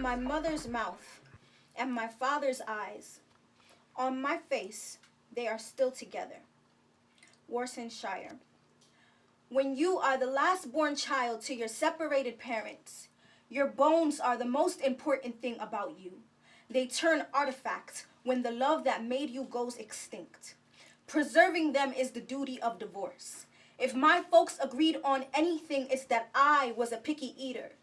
my mother's mouth and my father's eyes. On my face, they are still together. Worcestershire. When you are the last born child to your separated parents, your bones are the most important thing about you. They turn artifacts when the love that made you goes extinct. Preserving them is the duty of divorce. If my folks agreed on anything, it's that I was a picky eater.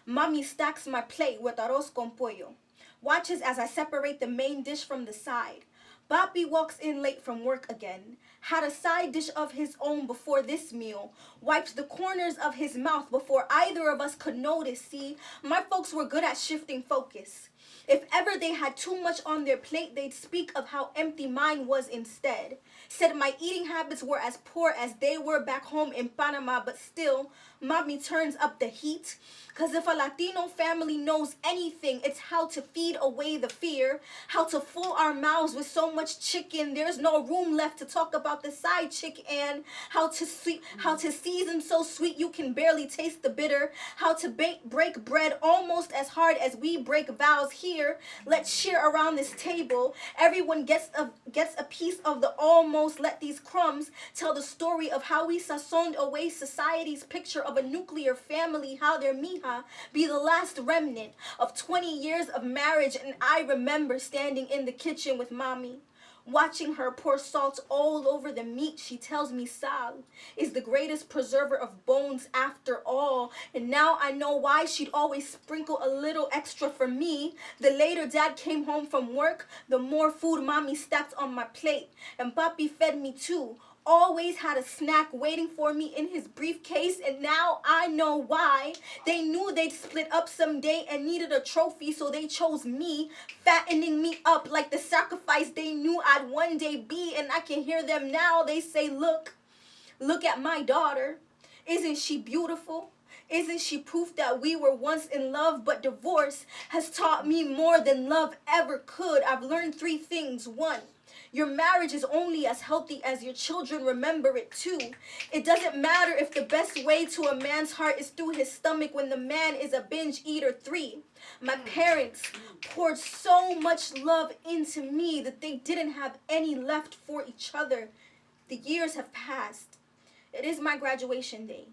Mommy stacks my plate with arroz con pollo. Watches as I separate the main dish from the side. Bobby walks in late from work again. Had a side dish of his own before this meal. Wiped the corners of his mouth before either of us could notice. See, my folks were good at shifting focus. If ever they had too much on their plate, they'd speak of how empty mine was instead. Said my eating habits were as poor as they were back home in Panama, but still, mommy turns up the heat. Cause if a Latino family knows anything, it's how to feed away the fear, how to fill our mouths with so much chicken, there's no room left to talk about the side chick, and how to season so sweet you can barely taste the bitter, how to break bread almost as hard as we break vows here. Let's share around this table. Everyone gets a piece of the almost. Let these crumbs tell the story of how we sazoned away society's picture of a nuclear family, how their mija be the last remnant of 20 years of marriage. And I remember standing in the kitchen with mommy, watching her pour salt all over the meat. She tells me sal is the greatest preserver of bones after all. And now I know why she'd always sprinkle a little extra for me. The later dad came home from work, the more food mommy stacked on my plate. And papi fed me too. Always had a snack waiting for me in his briefcase, and now I know why. They knew they'd split up someday and needed a trophy, so they chose me, fattening me up like the sacrifice they knew I'd one day be. And I can hear them now. They say, look at my daughter. Isn't she beautiful? Isn't she proof that we were once in love? But divorce has taught me more than love ever could. I've learned 3 things. 1, your marriage is only as healthy as your children remember it too. It doesn't matter if the best way to a man's heart is through his stomach when the man is a binge eater. 3, my parents poured so much love into me that they didn't have any left for each other. The years have passed. It is my graduation day.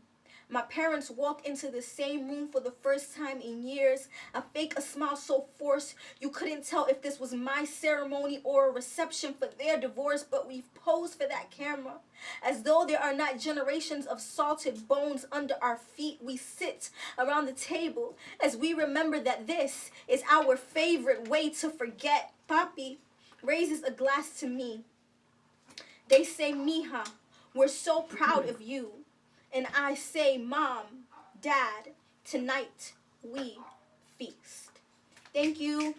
My parents walk into the same room for the first time in years. I fake a smile so forced you couldn't tell if this was my ceremony or a reception for their divorce, but we've posed for that camera. As though there are not generations of salted bones under our feet, we sit around the table as we remember that this is our favorite way to forget. Papi raises a glass to me. They say, mija, we're so proud of you. And I say, Mom, Dad, tonight we feast. Thank you.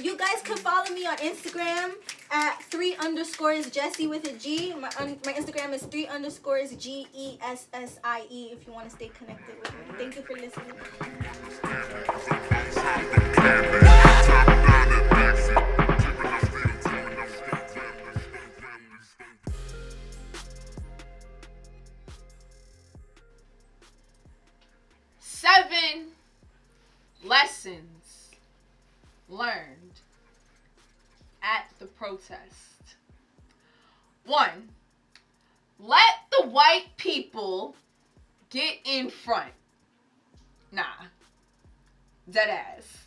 You guys can follow me on Instagram at 3_Jessie with a G. My Instagram is 3_GESSIE if you want to stay connected with me. Thank you for listening. Lessons learned at the protest. 1, let the white people get in front. Nah, dead ass.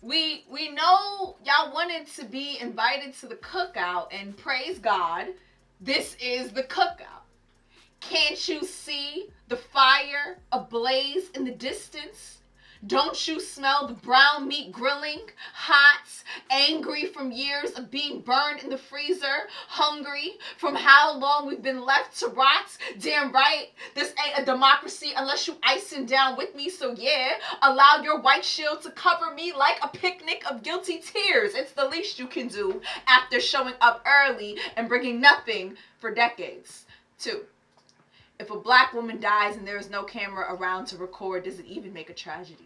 We know y'all wanted to be invited to the cookout, and praise God, this is the cookout. Can't you see the fire ablaze in the distance? Don't you smell the brown meat grilling, hot, angry from years of being burned in the freezer, hungry from how long we've been left to rot? Damn right, this ain't a democracy unless you icing down with me, so yeah, allow your white shield to cover me like a picnic of guilty tears. It's the least you can do after showing up early and bringing nothing for decades. 2, if a black woman dies and there is no camera around to record, does it even make a tragedy?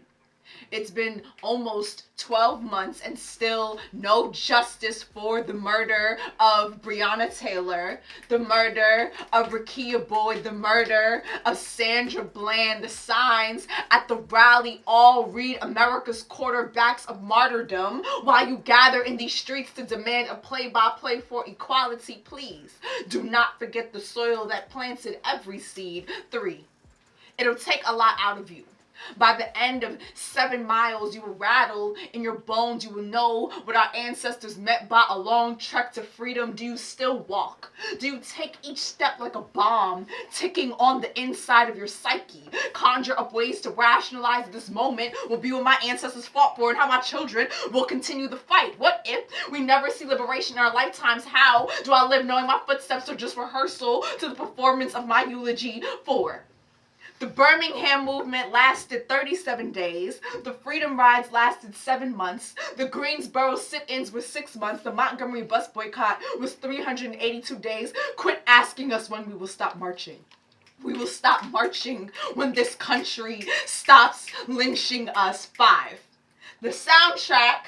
It's been almost 12 months and still no justice for the murder of Breonna Taylor, the murder of Rekia Boyd, the murder of Sandra Bland. The signs at the rally all read America's quarterbacks of martyrdom while you gather in these streets to demand a play-by-play for equality. Please do not forget the soil that planted every seed. 3. It'll take a lot out of you. By the end of 7 miles, you will rattle in your bones. You will know what our ancestors meant by a long trek to freedom. Do you still walk? Do you take each step like a bomb ticking on the inside of your psyche? Conjure up ways to rationalize this moment will be what my ancestors fought for and how my children will continue the fight. What if we never see liberation in our lifetimes? How do I live knowing my footsteps are just rehearsal to the performance of my eulogy? 4. The Birmingham movement lasted 37 days. The Freedom Rides lasted 7 months. The Greensboro sit-ins were 6 months. The Montgomery bus boycott was 382 days. Quit asking us when we will stop marching. We will stop marching when this country stops lynching us. 5. The soundtrack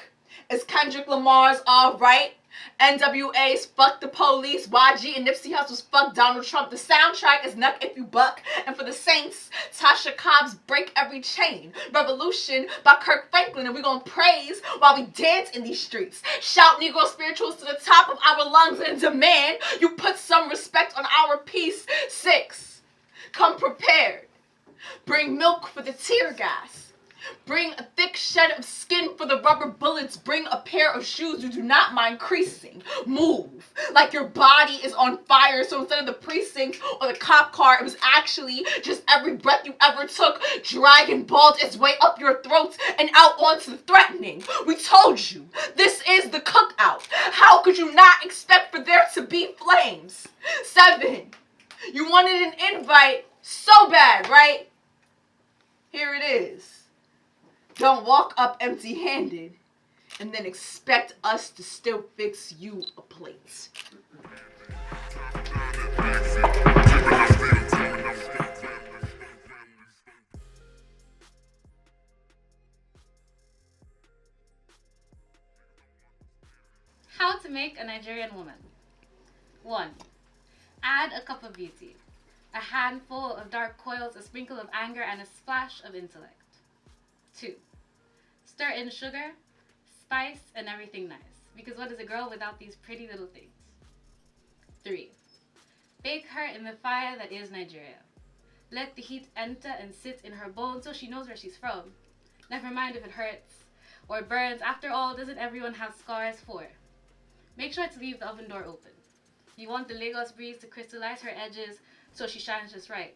is Kendrick Lamar's All Right, NWA's Fuck the Police, YG and Nipsey Hussle's Fuck Donald Trump. The soundtrack is Nuck If You Buck, and for the Saints, Tasha Cobb's Break Every Chain. Revolution by Kirk Franklin, and we're gonna praise while we dance in these streets. Shout Negro spirituals to the top of our lungs and demand you put some respect on our peace. 6. Come prepared. Bring milk for the tear gas. Bring a thick shed of skin for the rubber bullets. Bring a pair of shoes you do not mind creasing. Move like your body is on fire. So instead of the precinct or the cop car, it was actually just every breath you ever took dragging balled its way up your throats and out onto the threatening. We told you, this is the cookout. How could you not expect for there to be flames? 7. You wanted an invite so bad, right? Here it is. Don't walk up empty-handed and then expect us to still fix you a plate. How to make a Nigerian woman. 1. Add a cup of beauty, a handful of dark coils, a sprinkle of anger, and a splash of intellect. 2. Stir in sugar, spice, and everything nice. Because what is a girl without these pretty little things? 3. Bake her in the fire that is Nigeria. Let the heat enter and sit in her bones so she knows where she's from. Never mind if it hurts or burns. After all, doesn't everyone have scars for? Make sure to leave the oven door open. You want the Lagos breeze to crystallize her edges so she shines just right.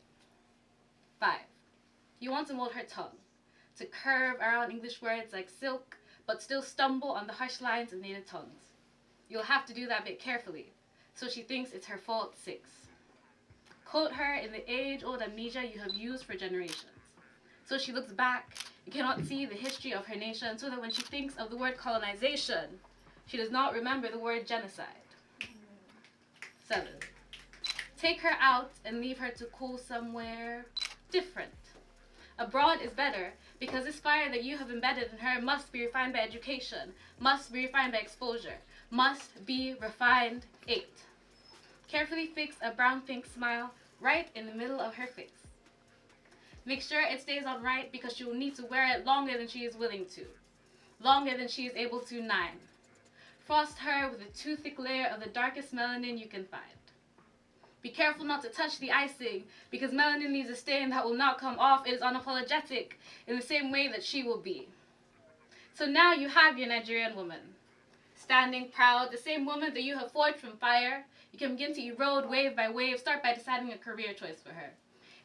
5. You want to mold her tongue, to curve around English words like silk, but still stumble on the harsh lines of native tongues. You'll have to do that bit carefully, so she thinks it's her fault. 6. Coat her in the age-old amnesia you have used for generations. So she looks back and cannot see the history of her nation, so that when she thinks of the word colonization, she does not remember the word genocide. 7. Take her out and leave her to cool somewhere different. Abroad is better, because this fire that you have embedded in her must be refined by education, must be refined by exposure, must be refined. 8. Carefully fix a brown-pink smile right in the middle of her face. Make sure it stays on right, because she will need to wear it longer than she is willing to, longer than she is able to. 9. Frost her with a too thick layer of the darkest melanin you can find. Be careful not to touch the icing, because melanin leaves a stain that will not come off. It is unapologetic in the same way that she will be. So now you have your Nigerian woman, standing proud, the same woman that you have forged from fire. You can begin to erode wave by wave. Start by deciding a career choice for her.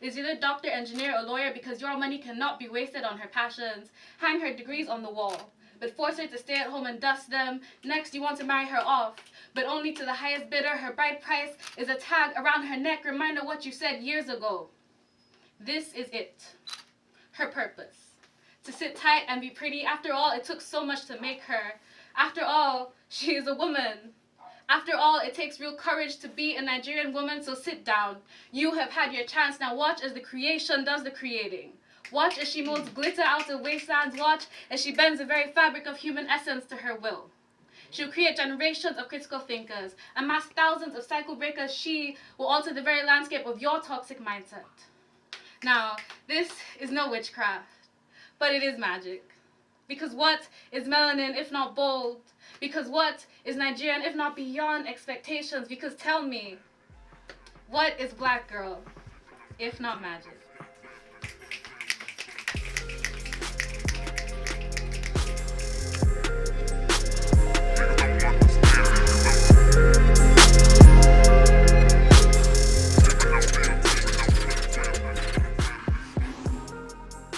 It is either doctor, engineer, or lawyer, because your money cannot be wasted on her passions. Hang her degrees on the wall, but force her to stay at home and dust them. Next, you want to marry her off, but only to the highest bidder. Her bride price is a tag around her neck, reminder what you said years ago. This is it. Her purpose. To sit tight and be pretty. After all, it took so much to make her. After all, she is a woman. After all, it takes real courage to be a Nigerian woman, so sit down. You have had your chance. Now watch as the creation does the creating. Watch as she molds glitter out of wastelands. Watch as she bends the very fabric of human essence to her will. She'll create generations of critical thinkers, amass thousands of cycle breakers. She will alter the very landscape of your toxic mindset. Now, this is no witchcraft, but it is magic. Because what is melanin if not bold? Because what is Nigerian if not beyond expectations? Because tell me, what is black girl if not magic?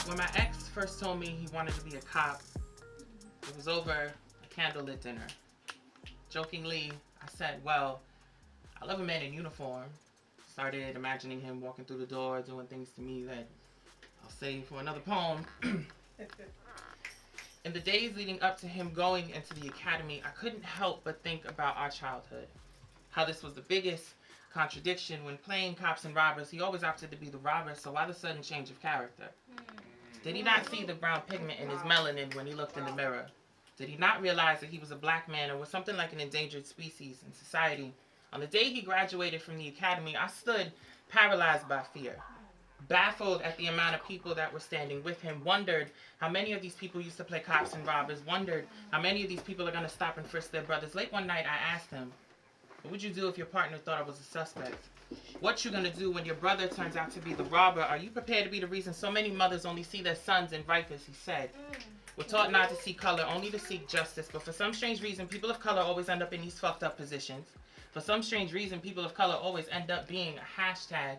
When my ex first told me he wanted to be a cop, it was over a candlelit dinner. Jokingly, I said, well, I love a man in uniform. Started imagining him walking through the door, doing things to me that I'll save for another poem. In the days leading up to him going into the academy, I couldn't help but think about our childhood. How this was the biggest contradiction. When playing cops and robbers, he always opted to be the robber, so why the sudden change of character? Did he not see the brown pigment in his melanin when he looked in the mirror? Did he not realize that he was a black man and was something like an endangered species in society? On the day he graduated from the academy, I stood paralyzed by fear, baffled at the amount of people that were standing with him, wondered how many of these people used to play cops and robbers, wondered how many of these people are going to stop and frisk their brothers. Late one night, I asked him, what would you do if your partner thought I was a suspect? What you going to do when your brother turns out to be the robber? Are you prepared to be the reason so many mothers only see their sons in rifles? He said. We're taught not to see color, only to seek justice. But for some strange reason, people of color always end up in these fucked up positions. For some strange reason, people of color always end up being a hashtag.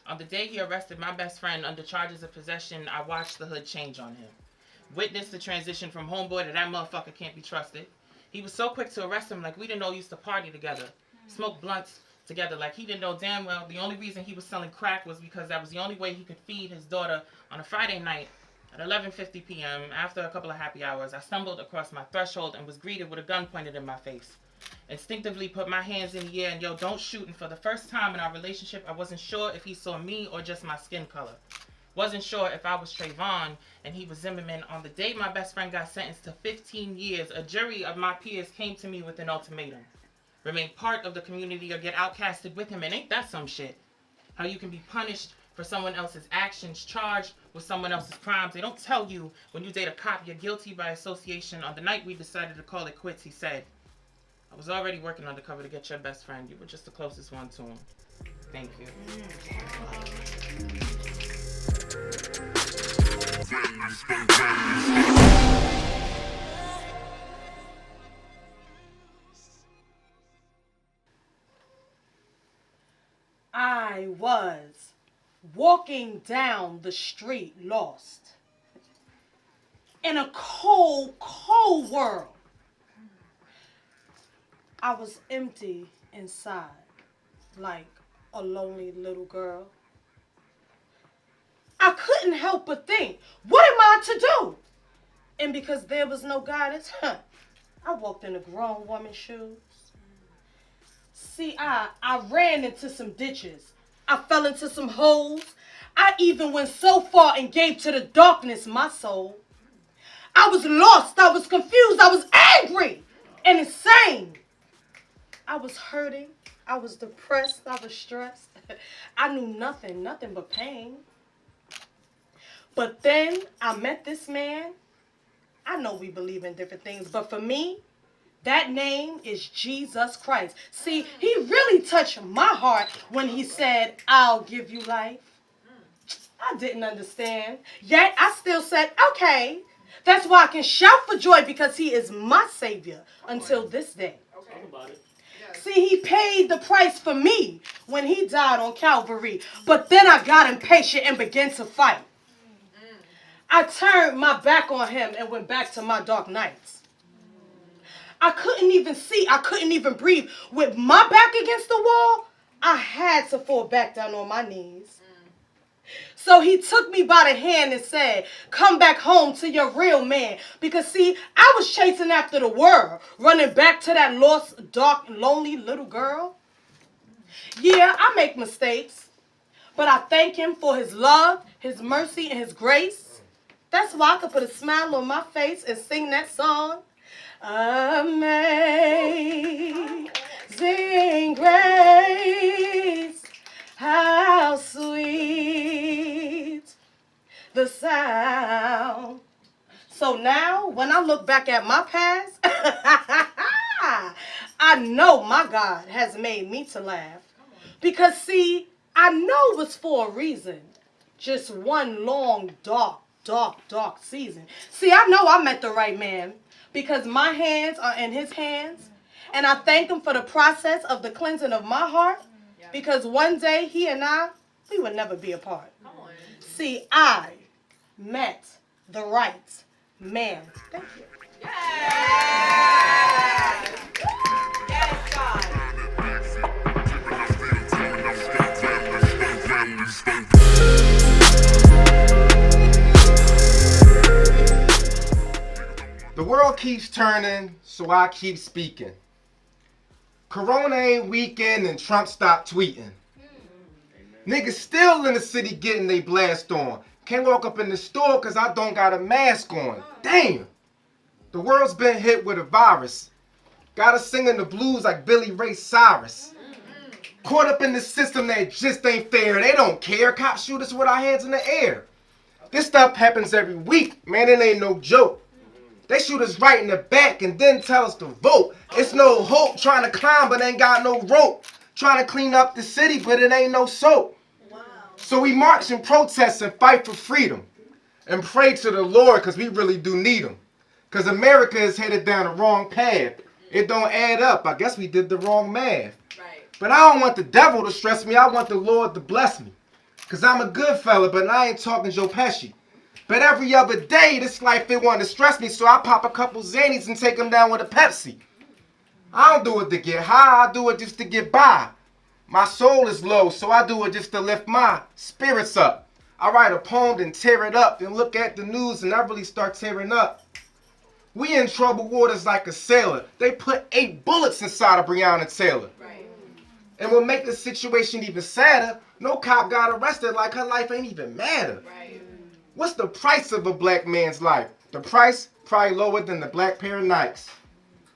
On the day he arrested my best friend under charges of possession, I watched the hood change on him. Witnessed the transition from homeboy to that motherfucker can't be trusted. He was so quick to arrest him like we didn't know he used to party together. Smoke blunts together like he didn't know damn well the only reason he was selling crack was because that was the only way he could feed his daughter. On a Friday night at 11:50 p.m. after a couple of happy hours, I stumbled across my threshold and was greeted with a gun pointed in my face. Instinctively put my hands in the air and yo, don't shoot. And for the first time in our relationship, I wasn't sure if he saw me or just my skin color. Wasn't sure if I was Trayvon and he was Zimmerman. On the day my best friend got sentenced to 15 years, a jury of my peers came to me with an ultimatum. Remain part of the community or get outcasted with him. And ain't that some shit? How you can be punished for someone else's actions, charged with someone else's crimes. They don't tell you when you date a cop you're guilty by association. On the night we decided to call it quits, he said, I was already working undercover to get your best friend. You were just the closest one to him. Thank you. I was walking down the street lost in a cold, cold world. I was empty inside, like a lonely little girl. I couldn't help but think, what am I to do? And because there was no guidance, I walked in a grown woman's shoes. See, I ran into some ditches. I fell into some holes. I even went so far and gave to the darkness my soul. I was lost. I was confused. I was angry and insane. I was hurting. I was depressed. I was stressed. I knew nothing but pain. But then I met this man. I know we believe in different things, but for me, that name is Jesus Christ. See, he really touched my heart when he said, I'll give you life. I didn't understand. Yet I still said, okay. That's why I can shout for joy because he is my savior until this day. See, he paid the price for me when he died on Calvary. But then I got impatient and began to fight. I turned my back on him and went back to my dark nights. I couldn't even see. I couldn't even breathe. With my back against the wall, I had to fall back down on my knees. So he took me by the hand and said, come back home to your real man. Because see, I was chasing after the world, running back to that lost, dark, lonely little girl. Yeah, I make mistakes, but I thank him for his love, his mercy, and his grace. That's why I can put a smile on my face and sing that song. Amazing grace, how sweet the sound. So now, when I look back at my past, I know my God has made me to laugh. Because, see, I know it was for a reason. Just one long, dark, dark, dark season. See, I know I met the right man because my hands are in his hands. And I thank him for the process of the cleansing of my heart because one day he and I, we would never be apart. See, I met the right man. Thank you. The world keeps turning, so I keep speaking. Corona ain't weekend and Trump stopped tweeting. Niggas still in the city getting they blast on. Can't walk up in the store cause I don't got a mask on. Damn! The world's been hit with a virus. Got us singing the blues like Billy Ray Cyrus. Caught up in the system that just ain't fair. They don't care. Cops shoot us with our hands in the air. This stuff happens every week. Man, it ain't no joke. They shoot us right in the back and then tell us to vote. It's no hope trying to climb but ain't got no rope. Trying to clean up the city but it ain't no soap. So we march and protest and fight for freedom. And pray to the Lord cause we really do need him. Cause America is headed down the wrong path. It don't add up. I guess we did the wrong math. But I don't want the devil to stress me. I want the Lord to bless me. Cause I'm a good fella but I ain't talking Joe Pesci. But every other day, this life, it want to stress me, so I pop a couple Xannies and take them down with a Pepsi. I don't do it to get high, I do it just to get by. My soul is low, so I do it just to lift my spirits up. I write a poem and tear it up, then look at the news and I really start tearing up. We in troubled waters like a sailor. They put 8 bullets inside of Breonna Taylor. And what make the situation even sadder, no cop got arrested like her life ain't even matter. What's the price of a black man's life? The price probably lower than the black pair of Nikes.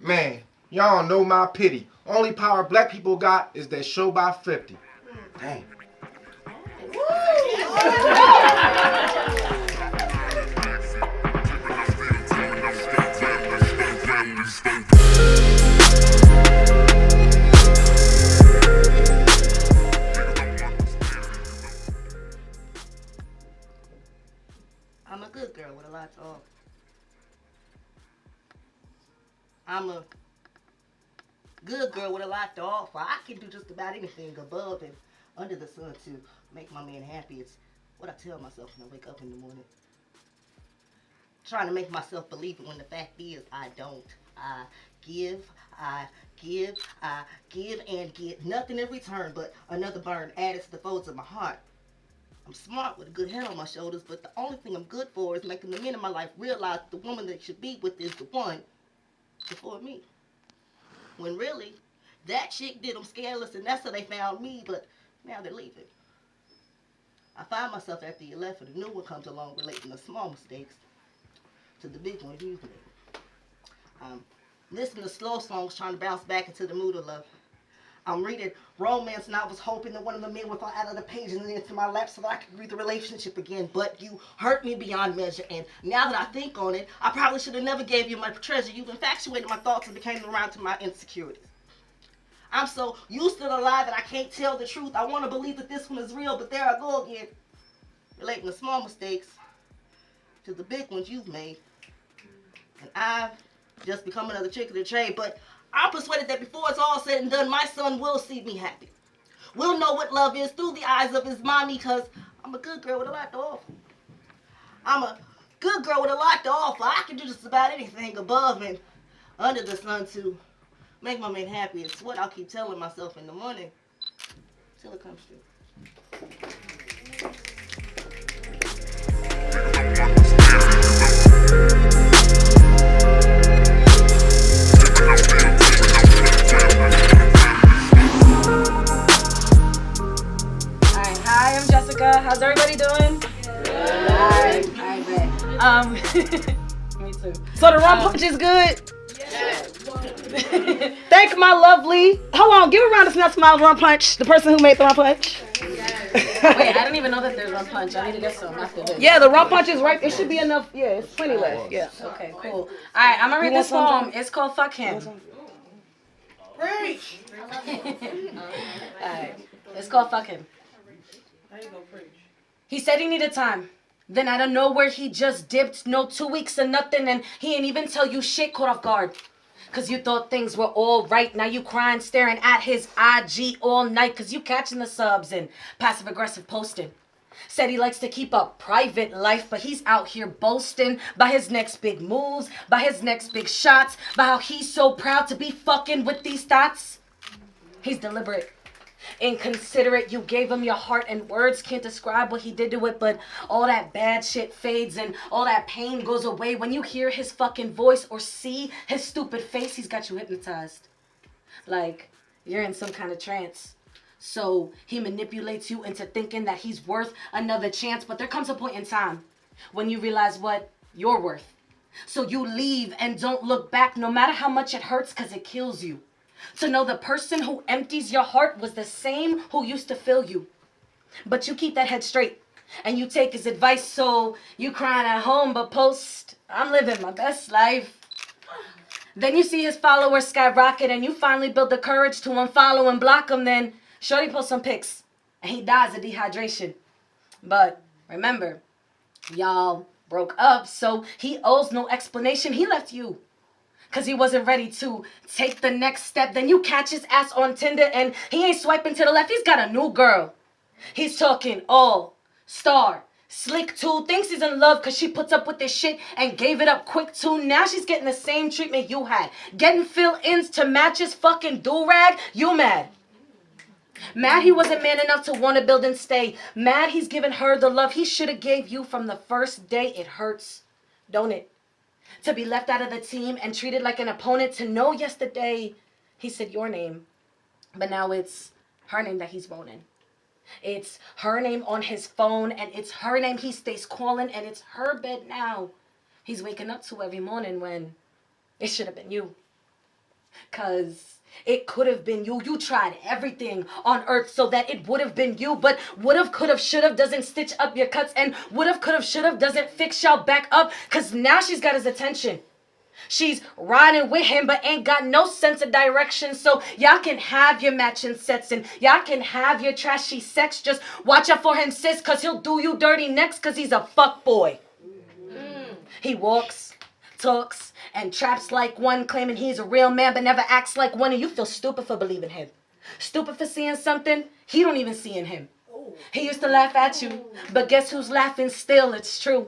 Man, y'all don't know my pity. Only power black people got is that show by 50. Dang. I'm a good girl with a lot to offer. I'm a good girl with a lot to offer. I can do just about anything above and under the sun to make my man happy. It's what I tell myself when I wake up in the morning. Trying to make myself believe it when the fact is I don't. I give and get nothing in return but another burn added to the folds of my heart. I'm smart with a good head on my shoulders, but the only thing I'm good for is making the men in my life realize the woman they should be with is the one before me. When really, that chick did them scandalous and that's how they found me, but now they're leaving. I find myself after you left and a new one comes along relating the small mistakes to the big ones you've made. Listening to slow songs trying to bounce back into the mood of love. I'm reading romance novels hoping that one of the men would fall out of the pages and into my lap so that I could read the relationship again. But you hurt me beyond measure, and now that I think on it, I probably should have never gave you my treasure. You've infatuated my thoughts and became around to my insecurities. I'm so used to the lie that I can't tell the truth. I want to believe that this one is real, but there I go again. Relating the small mistakes to the big ones you've made. And I've just become another trick of the trade, but I'm persuaded that before it's all said and done, my son will see me happy. We'll know what love is through the eyes of his mommy, because I'm a good girl with a lot to offer. I'm a good girl with a lot to offer. I can do just about anything above and under the sun to make my man happy. It's what I'll keep telling myself in the morning till it comes true. Jessica. How's everybody doing? Alright, bet. Me too. So the rum punch is good? Thank my lovely. Hold on, give a round of applause for my rum punch. The person who made the rum punch. Wait, I didn't even know that there's rum punch. I need to get some after this. Yeah, the rum punch is right. It should be enough. Yeah, it's plenty left. Yeah. Okay, cool. Alright, I'm gonna read this poem. It's called Fuck Him. Preach. Alright, it's called Fuck Him. He said he needed time. Then out of nowhere he just dipped. No 2 weeks or nothing, and he ain't even tell you shit. Caught off guard. Cause you thought things were all right. Now you crying, staring at his IG all night. Cause you catching the subs and passive aggressive posting. Said he likes to keep a private life, but he's out here boasting by his next big moves, by his next big shots, by how he's so proud to be fucking with these thoughts. He's deliberate, inconsiderate. You gave him your heart and words can't describe what he did to it, but all that bad shit fades and all that pain goes away when you hear his fucking voice or see his stupid face. He's got you hypnotized, like you're in some kind of trance. So he manipulates you into thinking that he's worth another chance, but there comes a point in time when you realize what you're worth. So you leave and don't look back, no matter how much it hurts, because it kills you to know the person who empties your heart was the same who used to fill you. But you keep that head straight and you take his advice. So you crying at home but post, I'm living my best life. Then you see his followers skyrocket and you finally build the courage to unfollow and block him. Then shorty posts some pics and he dies of dehydration. But remember, y'all broke up, so he owes no explanation. He left you because he wasn't ready to take the next step. Then you catch his ass on Tinder and he ain't swiping to the left. He's got a new girl. He's talking all star, slick too. Thinks he's in love because she puts up with this shit and gave it up quick too. Now she's getting the same treatment you had. Getting fill-ins to match his fucking do-rag. You mad. Mad he wasn't man enough to want to build and stay. Mad he's given her the love he should have gave you from the first day. It hurts, don't it? To be left out of the team and treated like an opponent. To know yesterday he said your name, but now it's her name that he's moaning. It's her name on his phone and it's her name he stays calling, and it's her bed now he's waking up to every morning when it should have been you. Cause it could have been you. You tried everything on earth so that it would have been you. But would've, could've, should've doesn't stitch up your cuts. And would've, could've, should've doesn't fix y'all back up. Cause now she's got his attention. She's riding with him but ain't got no sense of direction. So y'all can have your matching sets and y'all can have your trashy sex. Just watch out for him, sis, cause he'll do you dirty next. Cause he's a fuck boy. He walks, talks, and traps like one, claiming he's a real man but never acts like one. And you feel stupid for believing him. Stupid for seeing something he don't even see in him. He used to laugh at you, but guess who's laughing still? It's true.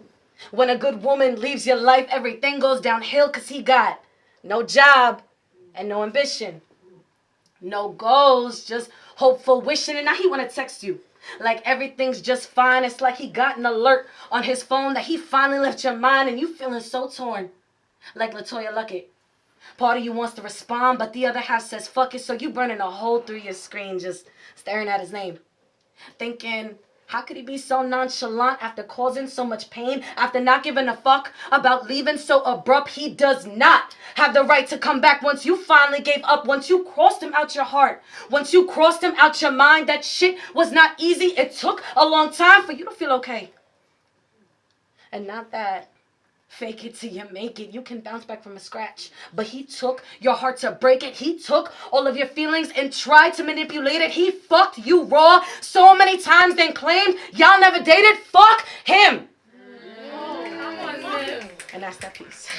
When a good woman leaves your life, everything goes downhill cause he got no job and no ambition. No goals, just hopeful wishing. And now he wanna text you like everything's just fine. It's like he got an alert on his phone that he finally left your mind, and you feeling so torn. Like LaToya Luckett. Part of you wants to respond, but the other half says fuck it. So you burning a hole through your screen just staring at his name. Thinking, how could he be so nonchalant after causing so much pain? After not giving a fuck about leaving so abrupt? He does not have the right to come back once you finally gave up. Once you crossed him out your heart. Once you crossed him out your mind. That shit was not easy. It took a long time for you to feel okay. And not that fake it till you make it. You can bounce back from a scratch. But he took your heart to break it. He took all of your feelings and tried to manipulate it. He fucked you raw so many times, then claimed y'all never dated. Fuck him. And that's that piece.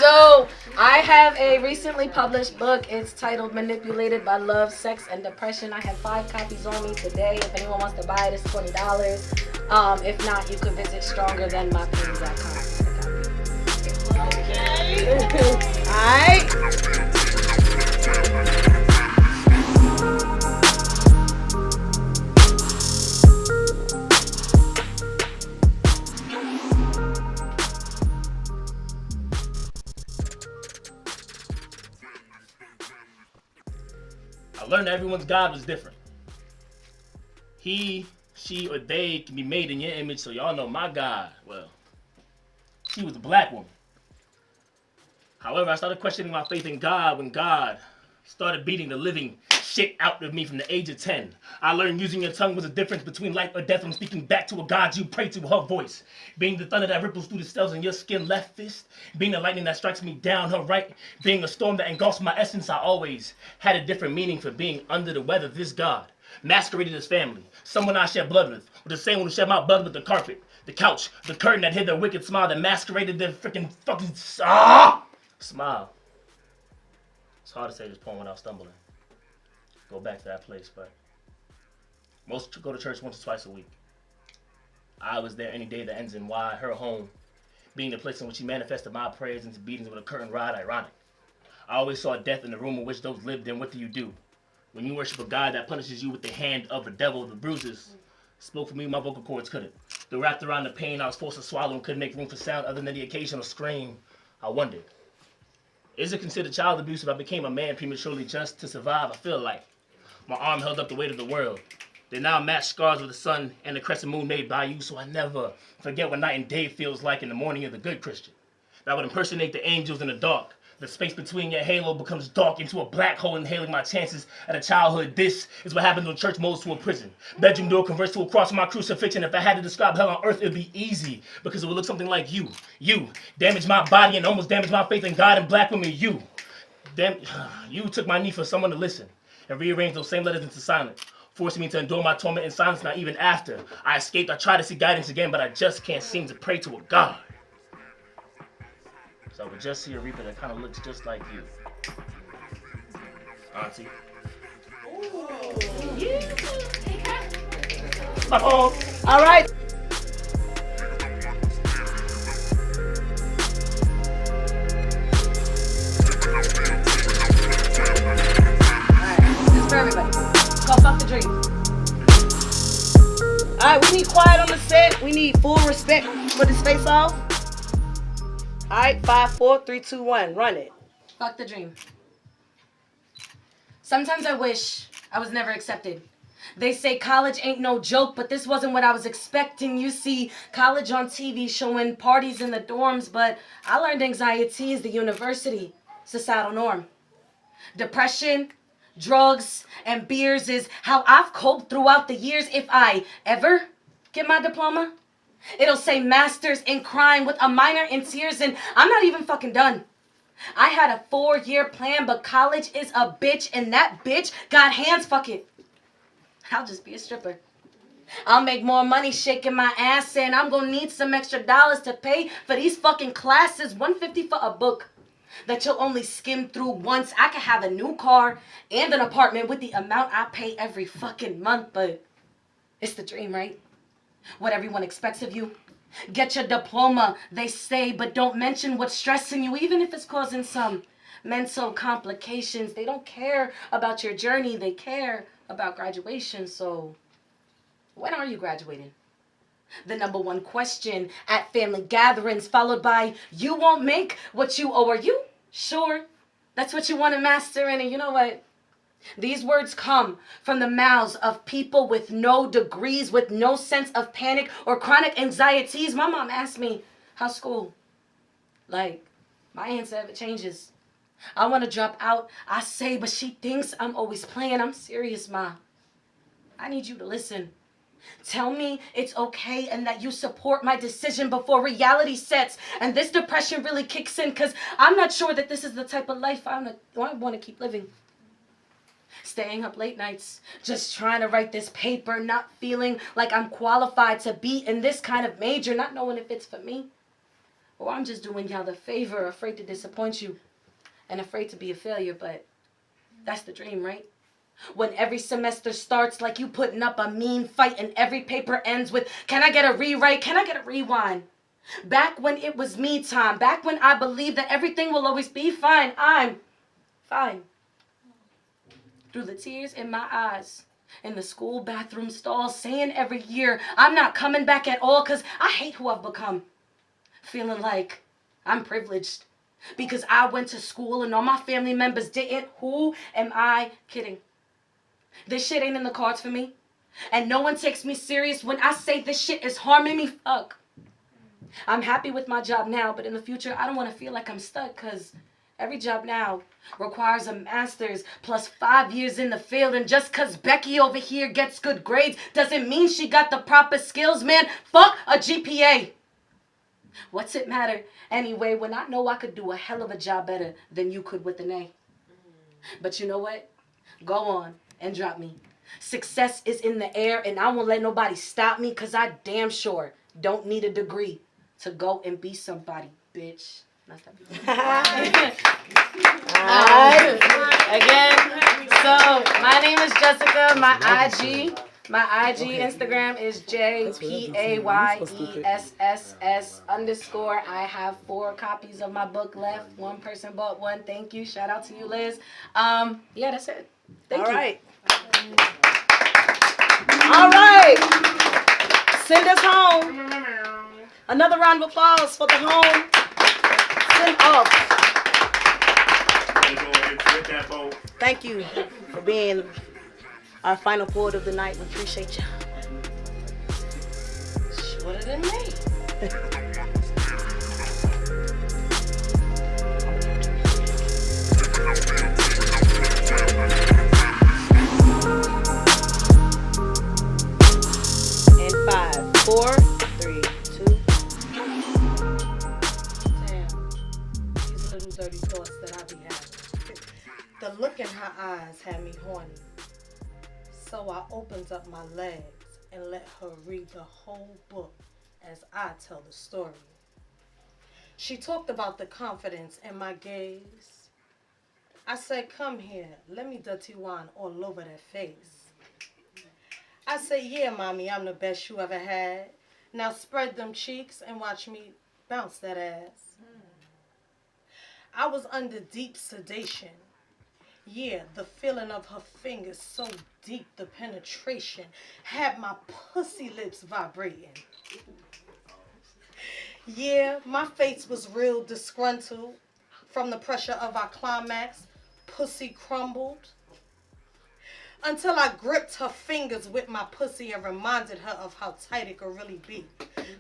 So I have a recently published book. It's titled Manipulated by Love, Sex, and Depression. I have 5 copies on me today. If anyone wants to buy it, it's $20. If not, you can visit strongerthanmypain.com. Okay. Alright. I learned that everyone's God was different. he, she, or they can be made in your image, so y'all know my God, well, she was a black woman. However, I started questioning my faith in God when God started beating the living shit out of me from the age of 10. I learned using your tongue was a difference between life or death when speaking back to a God you pray to, her voice. Being the thunder that ripples through the cells in your skin left fist. Being the lightning that strikes me down her right. Being a storm that engulfs my essence. I always had a different meaning for being under the weather. This God masqueraded as family. Someone I shed blood with the same one who shed my blood with the carpet, the couch, the curtain that hid their wicked smile that masqueraded their freaking fucking smile. It's hard to say this poem without stumbling. Go back to that place, but most go to church once or twice a week. I was there any day that ends in Y, her home, being the place in which he manifested my prayers into beatings with a curtain rod. Ironic. I always saw death in the room in which those lived in. What do you do? When you worship a God that punishes you with the hand of the devil, the bruises spoke for me, my vocal cords couldn't. They wrapped around the pain I was forced to swallow and couldn't make room for sound other than the occasional scream. I wondered, is it considered child abuse if I became a man prematurely just to survive? I feel like my arm held up the weight of the world. They now match scars with the sun and the crescent moon made by you, so I never forget what night and day feels like in the morning of the good Christian. That would impersonate the angels in the dark. The space between your halo becomes dark into a black hole, inhaling my chances at a childhood. This is what happens when church molds to a prison. Bedroom door converts to a cross of my crucifixion. If I had to describe hell on earth, it'd be easy, because it would look something like you. You damaged my body and almost damaged my faith in God and black women. You took my need for someone to listen and rearrange those same letters into silence, forcing me to endure my torment in silence. Not even after I escaped, I tried to seek guidance again, but I just can't seem to pray to a God. So I would just see a reaper that kind of looks just like you. Auntie. All right. This is for everybody. It's called Fuck the Dream. Alright, we need quiet on the set. We need full respect for this face off. Alright, 5, 4, 3, 2, 1. Run it. Fuck the dream. Sometimes I wish I was never accepted. They say college ain't no joke, but this wasn't what I was expecting. You see college on TV showing parties in the dorms, but I learned anxiety is the university societal norm. Depression, drugs, and beers is how I've coped throughout the years. If I ever get my diploma, it'll say master's in crime with a minor in tears, and I'm not even fucking done. I had a 4-year plan, but college is a bitch, and that bitch got hands. Fuck it. I'll just be a stripper. I'll make more money shaking my ass, and I'm gonna need some extra dollars to pay for these fucking classes. $150 for a book that you'll only skim through once. I could have a new car and an apartment with the amount I pay every fucking month, but it's the dream, right? What everyone expects of you. Get your diploma, they say, but don't mention what's stressing you, even if it's causing some mental complications. They don't care about your journey, they care about graduation. So when are you graduating? The number one question at family gatherings, followed by, you won't make what you owe. Are you sure that's what you want to master in? And you know what? These words come from the mouths of people with no degrees, with no sense of panic or chronic anxieties. My mom asked me, how's school? Like, my answer ever changes. I want to drop out, I say, but she thinks I'm always playing. I'm serious, Ma. I need you to listen. Tell me it's okay and that you support my decision before reality sets and this depression really kicks in, because I'm not sure that this is the type of life I want to keep living. Staying up late nights, just trying to write this paper, not feeling like I'm qualified to be in this kind of major, not knowing if it's for me. Or I'm just doing y'all the favor, afraid to disappoint you and afraid to be a failure, but that's the dream, right? When every semester starts like you putting up a mean fight and every paper ends with, can I get a rewrite? Can I get a rewind? Back when it was me time, back when I believed that everything will always be fine, I'm fine. Through the tears in my eyes, in the school bathroom stall, saying every year, I'm not coming back at all because I hate who I've become. Feeling like I'm privileged because I went to school and all my family members didn't. Who am I kidding? This shit ain't in the cards for me. And no one takes me serious when I say this shit is harming me. Fuck. I'm happy with my job now, but in the future, I don't want to feel like I'm stuck, because every job now requires a master's plus 5 years in the field. And just because Becky over here gets good grades doesn't mean she got the proper skills, man. Fuck a GPA. What's it matter anyway when I know I could do a hell of a job better than you could with an A? But you know what? Go on and drop me. Success is in the air, and I won't let nobody stop me, because I damn sure don't need a degree to go and be somebody, bitch. Again, so my name is Jessica. My IG Instagram is JPAYESSS_. I have 4 copies of my book left. One person bought one. Thank you. Shout out to you, Liz. Yeah, that's it. Thank you. All right. Send us home. Another round of applause for the home. Send off. Thank you for being our final poet of the night. We appreciate you. Shorter than me. In 5, 4, 3, 2. Damn. These little dirty thoughts that I be having. The look in her eyes had me horny. So I opened up my legs and let her read the whole book as I tell the story. She talked about the confidence in my gaze. I said, come here, let me dirty wine all over that face. I said, yeah, mommy, I'm the best you ever had. Now spread them cheeks and watch me bounce that ass. I was under deep sedation. Yeah, the feeling of her fingers so deep, the penetration had my pussy lips vibrating. Yeah, my face was real disgruntled from the pressure of our climax. Pussy crumbled. Until I gripped her fingers with my pussy and reminded her of how tight it could really be.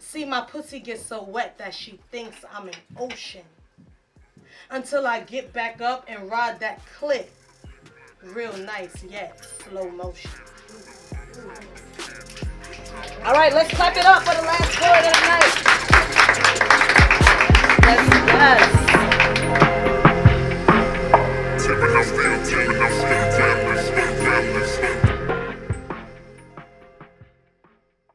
See, my pussy gets so wet that she thinks I'm an ocean. Until I get back up and ride that clit. Real nice, yet slow motion. All right, let's clap it up for the last poet of the night. Yes, yes.